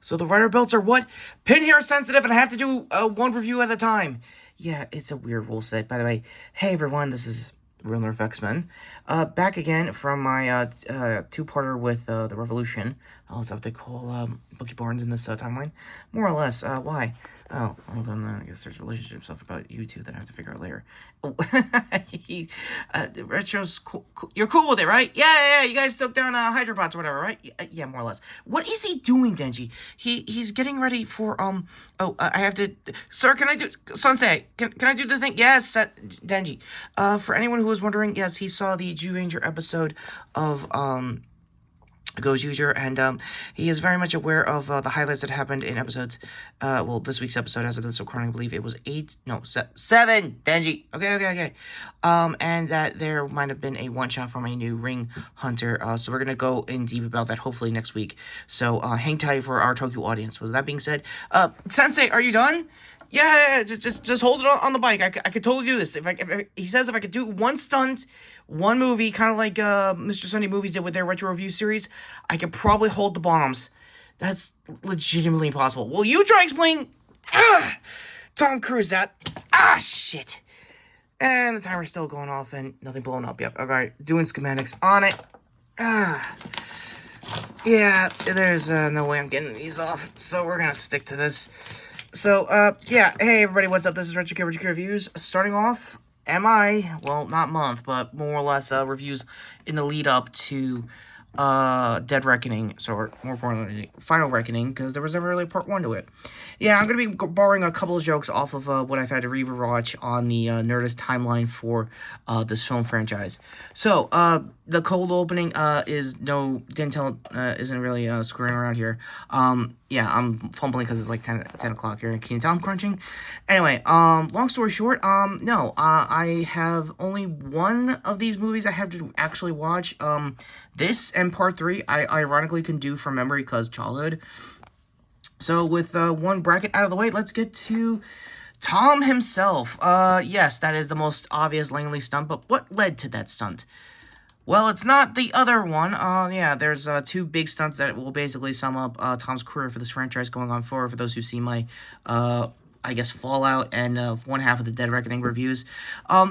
So the writer belts are what? Pin hair sensitive, and I have to do one review at a time. Yeah, it's a weird rule set. By the way, hey everyone, this is Ruler of X-Men. Back again from my two-parter with the Revolution. Oh, is that what they call Bucky Barnes in this timeline? More or less. Why? Oh, well then I guess there's relationship stuff about you two that I have to figure out later. Oh, Retro's cool, you're cool with it, right? Yeah, you guys took down Hydrobots or whatever, right? Yeah, more or less. What is he doing, Denji? He's getting ready for, I have to, sir, can I do, Sensei, can I do the thing? Yes, Denji. For anyone who was wondering, yes, he saw the Jew Ranger episode of, Goes User, and he is very much aware of the highlights that happened in episodes, this week's episode, as of this recording, I believe it was 7, Denji, okay, and that there might have been a one-shot from a new Ring Hunter, so we're gonna go in deep about that, hopefully next week, so hang tight for our Tokyo audience. With that being said, Sensei, are you done? Yeah, just hold it on the bike. I could totally do this. He says if I could do one stunt, one movie, kind of like Mr. Sunday Movies did with their retro review series, I could probably hold the bombs. That's legitimately impossible. Will you try explaining Tom Cruise that? Shit. And the timer's still going off and nothing blowing up. Yep. Okay, doing schematics on it. Yeah, there's no way I'm getting these off, so we're gonna stick to this. So, yeah, hey everybody, what's up? This is Retrokid Reviews. Starting off, well, not month, but more or less, reviews in the lead up to, Dead Reckoning, or more importantly, Final Reckoning, because there was never really part 1 to it. Yeah, I'm gonna be borrowing a couple of jokes off of, what I've had to rewatch on the, Nerdist timeline for, this film franchise. So, the cold opening, isn't really, screwing around here. Yeah, I'm fumbling because it's like 10 o'clock here. Can you tell I'm crunching? Anyway, long story short, no, I have only one of these movies I have to actually watch. This and part 3, I ironically can do from memory because childhood. So with one bracket out of the way, let's get to Tom himself. Yes, that is the most obvious Langley stunt, but what led to that stunt? Well, it's not the other one. Yeah, there's two big stunts that will basically sum up Tom's career for this franchise going on forward. For those who've seen my, I guess, Fallout and one half of the Dead Reckoning reviews.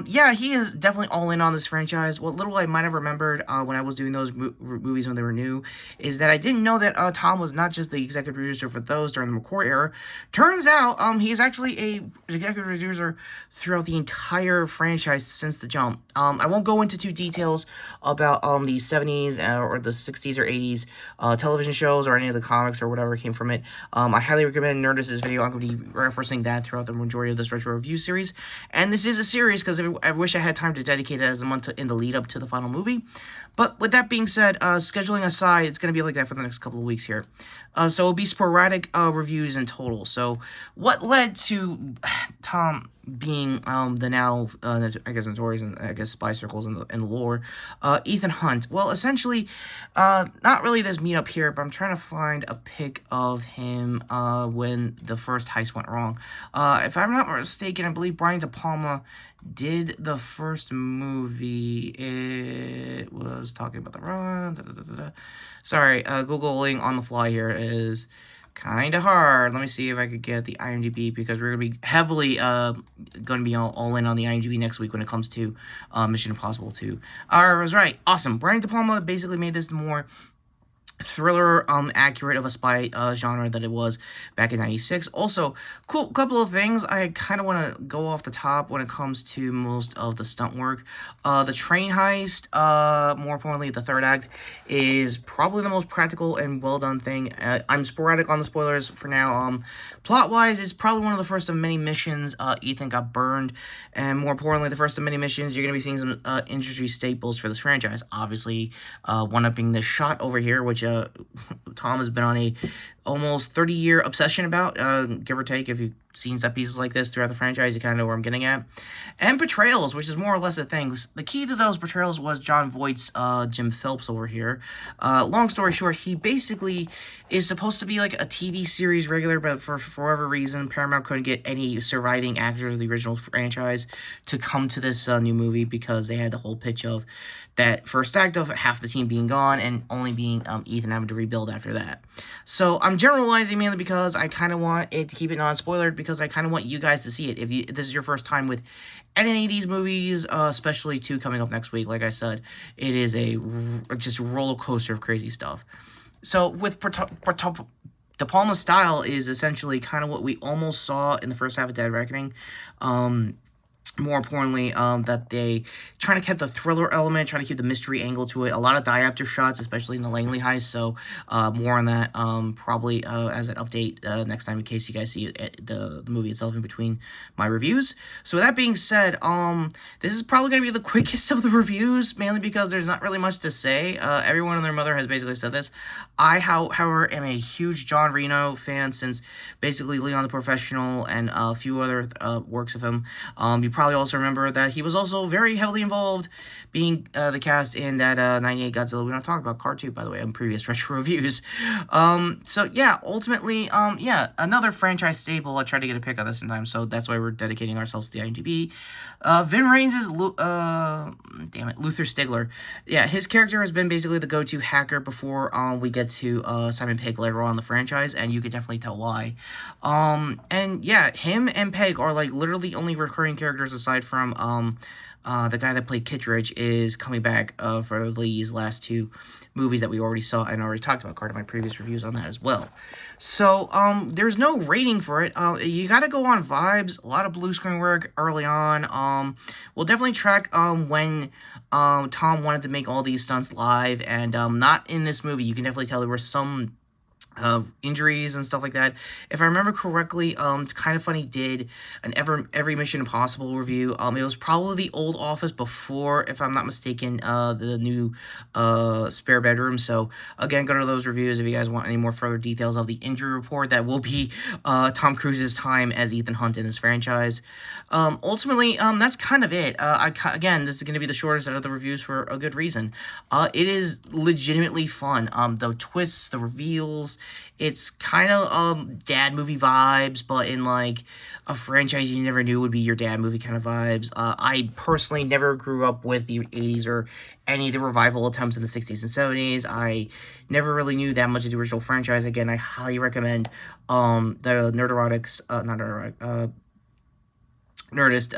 Yeah, he is definitely all in on this franchise. What little I might have remembered when I was doing those movies when they were new is that I didn't know that Tom was not just the executive producer for those during the McCoy era. Turns out, he's actually a executive producer throughout the entire franchise since the jump. I won't go into too details about the 70s or the 60s or 80s television shows or any of the comics or whatever came from it. I highly recommend Nerdist's video. I'm going to be referencing that throughout the majority of this retro review series, and this is a series because I wish I had time to dedicate it as a month in the lead up to the final movie. But with that being said, scheduling aside, it's going to be like that for the next couple of weeks here. So it'll be sporadic reviews in total. So what led to Tom being the now, I guess, notorious and I guess spy circles in the lore, Ethan Hunt? Well, essentially, not really this meetup here, but I'm trying to find a pic of him when the first heist went wrong. If I'm not mistaken, I believe Brian De Palma did the first movie. It was talking about the run. Sorry, Googling on the fly here is kind of hard. Let me see if I could get the IMDb, because we're going to be heavily going to be all in on the IMDb next week when it comes to Mission Impossible 2. I was right. Awesome. Brian De Palma basically made this more thriller accurate of a spy genre that it was back in 96. Also, cool couple of things I kind of want to go off the top when it comes to most of the stunt work. The train heist, more importantly the third act, is probably the most practical and well done thing. I'm sporadic on the spoilers for now. Plot wise, it's probably one of the first of many missions Ethan got burned, and more importantly the first of many missions you're going to be seeing some industry staples for this franchise. Obviously, one up being this shot over here, which Tom has been on a almost 30-year obsession about, give or take, if you seen set pieces like this throughout the franchise, you kind of know where I'm getting at. And betrayals, which is more or less a thing. The key to those betrayals was John Voight's Jim Phelps over here. Long story short, he basically is supposed to be like a TV series regular, but for whatever reason, Paramount couldn't get any surviving actors of the original franchise to come to this new movie because they had the whole pitch of that first act of half the team being gone and only being Ethan having to rebuild after that. So I'm generalizing mainly because I kind of want it to keep it non-spoilered because I kind of want you guys to see it. If this is your first time with any of these movies, especially 2 coming up next week, like I said, it is just a roller coaster of crazy stuff. So with De Palma's style is essentially kind of what we almost saw in the first half of Dead Reckoning. More importantly, that they trying to keep the thriller element, trying to keep the mystery angle to it. A lot of diopter shots, especially in the Langley heist. So, more on that probably as an update next time in case you guys see the movie itself in between my reviews. So, with that being said, this is probably going to be the quickest of the reviews, mainly because there's not really much to say. Everyone and their mother has basically said this. I, however, am a huge John Reno fan since basically Leon the Professional and a few other works of him. You probably also remember that he was also very heavily involved being the cast in that 98 Godzilla we don't talk about, Part 2, by the way, in previous retro reviews. So, yeah, ultimately, yeah, another franchise staple. I tried to get a pick of this in time, so that's why we're dedicating ourselves to the IMDb. Vin Rames is, Luther Stigler. Yeah, his character has been basically the go-to hacker before we get to Simon Pegg later on in the franchise, and you could definitely tell why. And yeah, him and Pegg are like literally only recurring characters aside from the guy that played Kittredge is coming back for these last 2 movies that we already saw and already talked about. Part of my previous reviews on that as well. So there's no rating for it. You got to go on vibes. A lot of blue screen work early on. We'll definitely track when Tom wanted to make all these stunts live, and not in this movie. You can definitely tell there were some injuries and stuff like that. If I remember correctly, Kind of Funny did an every Mission Impossible review. It was probably the old office before, if I'm not mistaken, the new spare bedroom. So again, go to those reviews if you guys want any more further details of the injury report. That will be Tom Cruise's time as Ethan Hunt in this franchise. Ultimately, that's kind of it. Again, this is going to be the shortest out of the reviews for a good reason. It is legitimately fun. The twists, the reveals, it's kind of dad movie vibes, but in like a franchise you never knew would be your dad movie kind of vibes. I personally never grew up with the 80s or any of the revival attempts in the 60s and 70s. I never really knew that much of the original franchise. Again, I highly recommend the Nerderotics, not Nerderotic, Nerdist,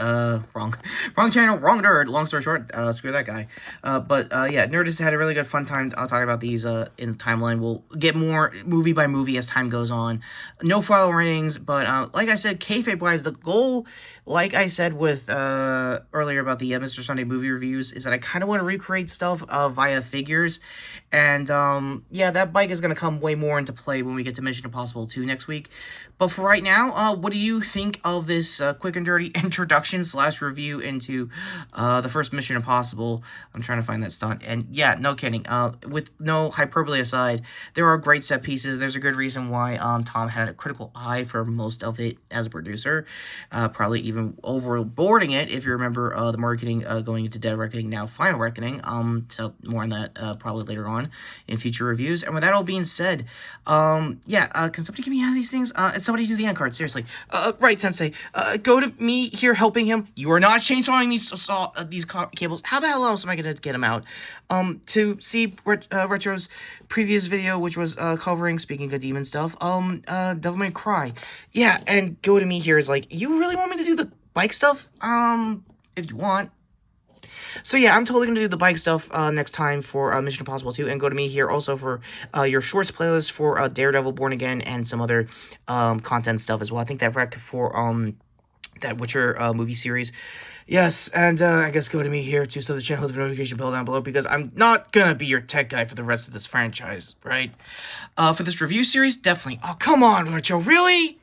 wrong channel, wrong nerd, long story short, screw that guy. But yeah, Nerdist had a really good fun time. I'll talk about these in the timeline. We'll get more movie by movie as time goes on. No final ratings, but like I said, kayfabe-wise, the goal, like I said with earlier about the Mr. Sunday movie reviews, is that I kind of want to recreate stuff via figures. And yeah, that bike is going to come way more into play when we get to Mission Impossible 2 next week. But for right now, what do you think of this quick and dirty introduction / review into the first Mission Impossible? I'm trying to find that stunt. And yeah, no kidding. With no hyperbole aside, there are great set pieces. There's a good reason why Tom had a critical eye for most of it as a producer. Probably even overboarding it, if you remember the marketing going into Dead Reckoning, now Final Reckoning. So more on that probably later on in future reviews. And with that all being said, yeah, can somebody give me out of these things? Somebody do the end card, seriously. Right, Sensei. Go to me here helping him. You are not chainsawing these cables. How the hell else am I going to get them out? To see Retro's previous video, which was covering, speaking of demon stuff, Devil May Cry. Yeah, and go to me here is like, you really want me to do the bike stuff? If you want. So yeah, I'm totally going to do the bike stuff next time for Mission Impossible 2, and go to me here also for your shorts playlist for Daredevil Born Again and some other content stuff as well. I think that rec for that Witcher movie series. Yes, and I guess go to me here to sub the channel with the notification bell down below, because I'm not going to be your tech guy for the rest of this franchise, right? For this review series, definitely. Oh, come on, Retro, really?